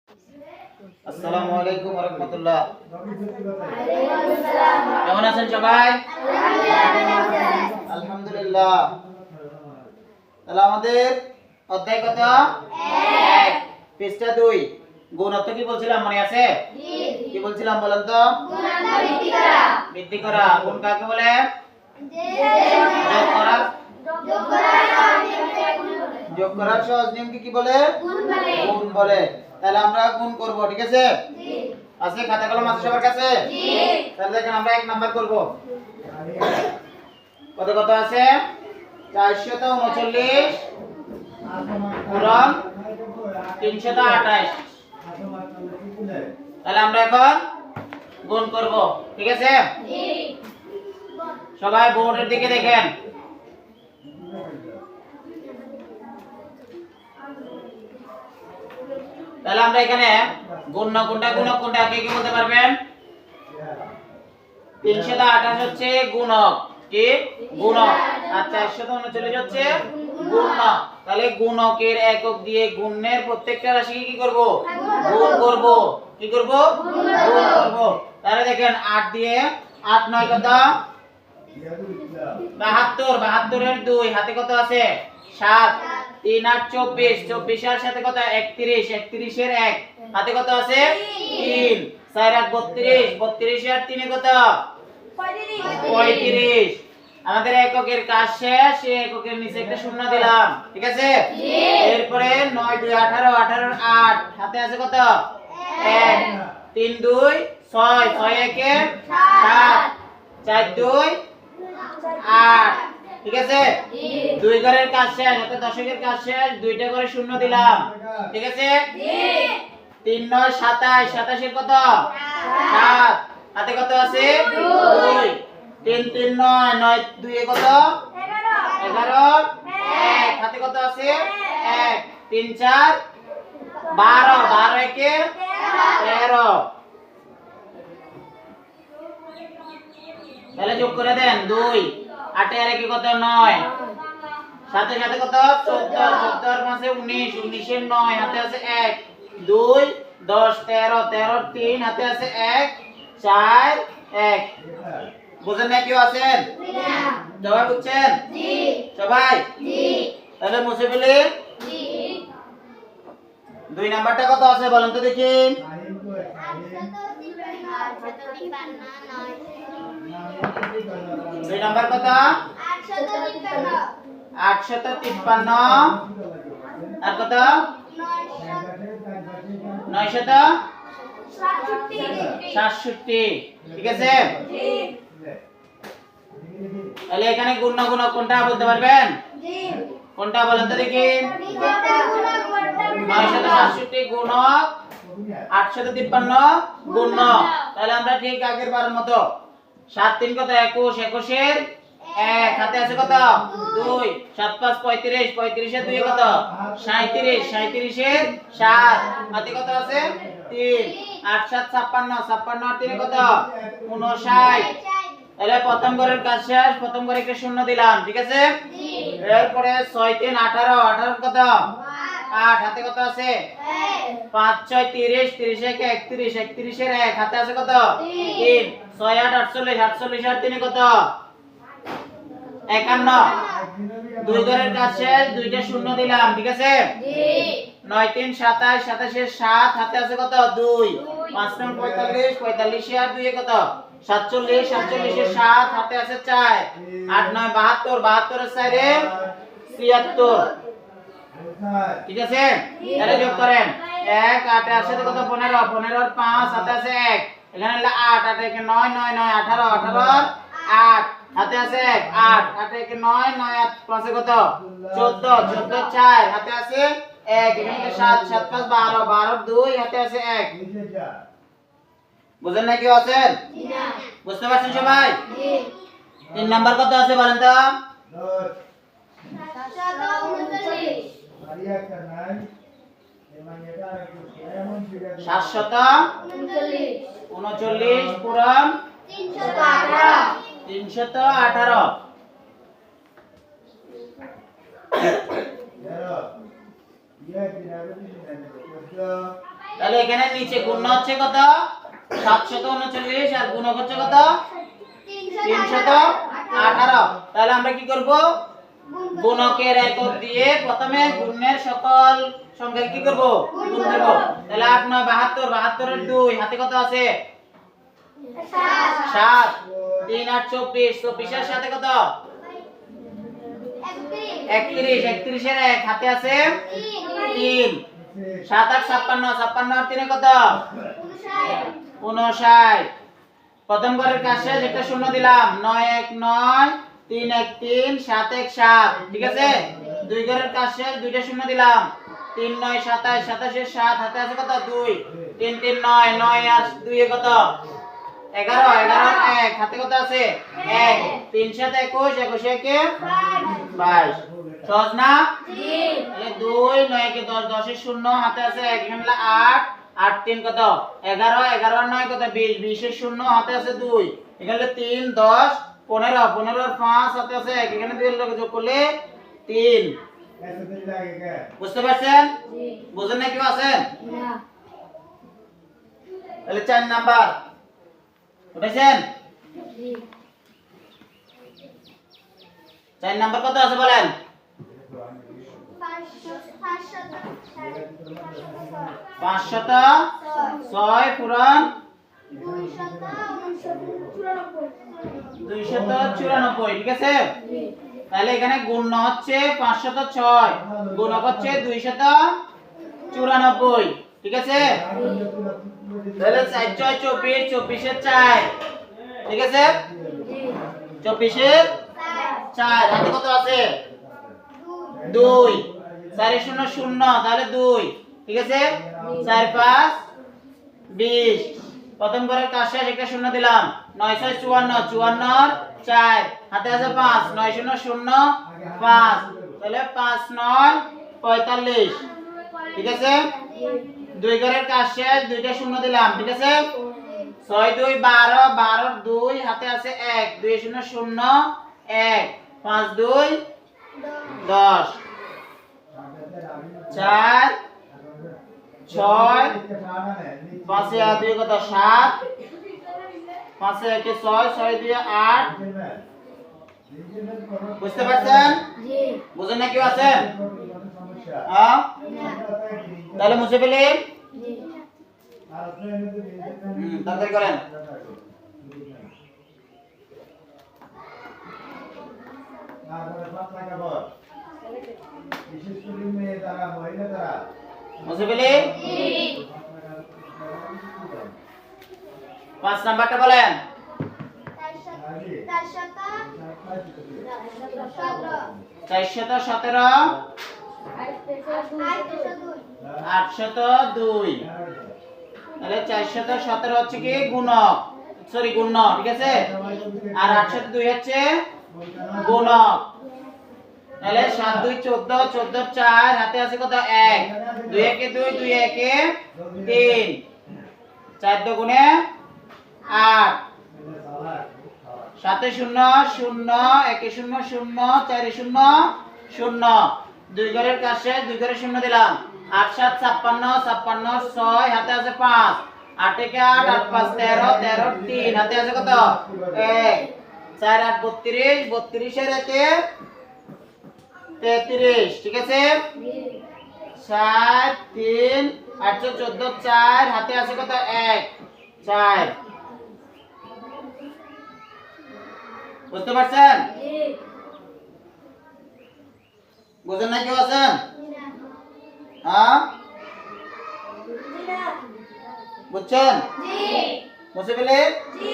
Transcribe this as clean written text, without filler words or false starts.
আসসালামু আলাইকুম ওয়া রাহমাতুল্লাহ। কেমন আছেন সবাই? আলহামদুলিল্লাহ। তাহলে আমাদের অধ্যায় কত? 1 পৃষ্ঠা 2। গুণ অর্থ কি বলছিলাম মনে আছে? কি বলছিলাম বলেন তো? বৃদ্ধি করা। গুণ কাকে বলে? যোগ করা। যোগ করার সহজ নিয়মকে কি বলে? গুণ বলে। তাহলে আমরা গুণ করব, ঠিক আছে? আছে খাতা কলম আছে সবার কাছে? তাহলে দেখেন আমরা 1 নাম্বার করব। কত কত আছে? 439 গুণন 328। তাহলে আমরা এখন গুণ করব, ঠিক আছে? সবাই বোর্ডের দিকে দেখেন। তাহলে আমরা এখানে গুণ কোনটা গুণক কোনটা কে কি বলতে পারবেন? 328 হচ্ছে গুণক, কি গুণক, আর 439 হচ্ছে গুণক। তাহলে গুণকের একক দিয়ে গুণের প্রত্যেকটা রাশিকে কি করব? গুণ করব। কি করব? গুণ করব। তাহলে দেখেন 8 দিয়ে 8 9 কত? 72। 72 এর 2 হাতে কত আছে? 7। 3 8 24। 24 এর সাথে কত? 31। 31 এর 1 হাতে কত আছে? 3। 4 8 32। 32 এর 3 কত? 35। আমাদের এককের কাজ শেষ। এই এককের নিচে একটা শূন্য দিলাম, ঠিক আছে? এরপরে 9 2 18। 18 এর 8 হাতে আছে কত? 1। 3 2 6। 6 1 7। 4 2 8, ঠিক আছে? 2 ঘরের কাজ শেষ, অর্থাৎ দশকের কাজ শেষ। 2টা করে শূন্য দিলাম, ঠিক আছে? 3 9 27। 27 এর কত? 7 হাতে কত আছে? 2। 3 3 9 9 2 এ কত? 11। 1 হাতে কত আছে? 1। 3 4 12। 12 1 13। তাহলে যোগ করে দেন 2। 8 এর 1 কত? 9। 7 এর সাথে কত? 14। 14 আর 5 19। 19 এর 9 হাতে আছে 1। 2 10 13। 13 এর 3 হাতে আছে 1 4 1। বুঝেন না? কেউ আছেন? সবাই বুঝছেন? সবাই? তাহলে মুছে ফেলি। 2 নাম্বারটা কত আছে বলেন তো দেখি? 2 নাম্বার কত? 853। আর কত? 967, ঠিক আছে? তাহলে এখানে গুণ না গুণক কোনটা বলতে পারবেন? কোনটা বলেন তো দেখি? 967 গুণক 853 গুণক। তাহলে আমরা ঠিক আগের বারের মতো 7 3 কত? 21। 21 এর 1 হাতে আছে কত? 2। 7 5 35। 35 এর 2 কত? 37। 37 এর 7 হাতে কত আছে? 3। 8 7 56। 56 আর 3 কত? 59। তাহলে প্রথম ঘরের কাজ শেষ। প্রথম ঘরে একটা শূন্য দিলাম, ঠিক আছে? এরপরে 6 3 18। 18 কত? 8 হাতে কত আছে? 5 6 30। 30 1 31। 31 এর 1 হাতে আছে কত? 3। 6 8 48। 48 আর 3 কত? 51। 2 ঘরের কাজ শেষ। 2টা শূন্য দিলাম, ঠিক আছে? 9 3 27। 27 এর 7 হাতে আছে কত? 2। 5 9 45। 45 আর 2 কত? 47। 47 এর 7 হাতে আছে 4। 8 9 72। 72 এর 4 76, ঠিক আছে? তাহলে যোগ করেন। 1 8 এর সাথে কত? 15। 15 আর 5 হাতে আছে 1। এখানে হলো 8 8 1 9 9 9 18। 18 আর 8 হাতে আছে 1 8 8 1 9 9 আর 5 কত? 14। 14 4 হাতে আছে 1। এখানে 7 7 5 12। 12 2 হাতে আছে 1। বুঝেন না? কেউ আছেন? না। বুঝতে পারছেন সবাই? জি। 3 নাম্বার কত আছে বলেন তো? 739 পূরণ 318। তাহলে এখানে নিচে গুণ হচ্ছে কত 739 আর গুণক হচ্ছে কত 318। তাহলে আমরা কি করব গুণকের একক দিয়ে প্রথমে গুণের সকল সংখ্যা কি করব গুণ দেব। তাহলে 8 9 72 72 এর 2 হাতে কত আছে 7 3 8 24 24 এর সাথে কত 31 31 এর 1 হাতে আছে 3 7 8 56 56 আর 3 কত 59। প্রথম ঘরের কাজ শেষ একটা শূন্য দিলাম 9 1 9 3 1 3 7 1 7 ঠিক আছে। দুই ঘরের কাজ শেষ দুইটা শূন্য দিলাম 3 9 27 27 এর 7 হাতে আছে কত 2 3 3 9 9 আর 2 এ কত 11 11 1 হাতে কত আছে 1 3 7 21 21 1 22 সহজ না জি। তাহলে 2 9 কে 10 10 এর 0 হাতে আছে 1 এখানে 8 8 3 কত 11 11 আর 9 কত 20 20 এর 0 হাতে আছে 2 এখানে 3 10 15 15 আর 5 হাতে আছে 1 এখানে 2 এর লগে যোগ করলে 3 বুঝতে পারছেন জি। বুঝেন না কেউ আছেন না। তাহলে 4 নাম্বার উঠেছেন জি। 4 নাম্বার কত আছে বলেন 506 পূরণ 294 ঠিক আছে। তাহলে এখানে গুণ হচ্ছে 506 গুণক হচ্ছে 294 ঠিক আছে। তাহলে 4 6 24 24 এর 4 ঠিক আছে 24 এর 4 হাতে কত আছে 2 4 0 0 তাহলে 2 ঠিক আছে 4 5 20 প্রথম ঘরের কাজ শেষ একটা শূন্য দিলাম 9 6 54 54 4 হাতে আছে 5 9 0 0 5 তাহলে 5 9 45 ঠিক আছে। দুই ঘরের কাজ শেষ দুইটা শূন্য দিলাম ঠিক আছে 6 2 12 12 2 হাতে আছে 1 2 0 0 1 5 2 10 4 6 5 এ 2 কত 7 5 এ 1 6 6 2 8 বুঝতে পারছেন জি। বুঝেন না কেউ আছেন হ্যাঁ তাহলে মুছে ফেলি জি। তাড়াতাড়ি করেন মুছে ফেলি জি। 5 নাম্বারটা বলেন 417 802 তাহলে 417 হচ্ছে কি গুণক সরি গুণ ঠিক আছে আর 802 হচ্ছে গুণক। তাহলে 7 2 14 14 4 হাতে আছে কত 1 2 1 2 2 1 3 4 2 গুণে 8 7 0 0 1 0 0 4 0 0 দুই ঘরের কাজ শেষ দুই ঘরে শূন্য দিলাম 8 7 56 56 6 হাতে আছে 5 8 1 8 8 5 13 13 3 হাতে আছে কত 1 4 8 32 32 এর 1 33 ঠিক আছে 7 3 8 14 4 হাতে আছে কত 1 4 বুঝতে পারছেন বুঝেন না কেউ আছেন হ্যাঁ বুঝছেন মুছে ফেলে জি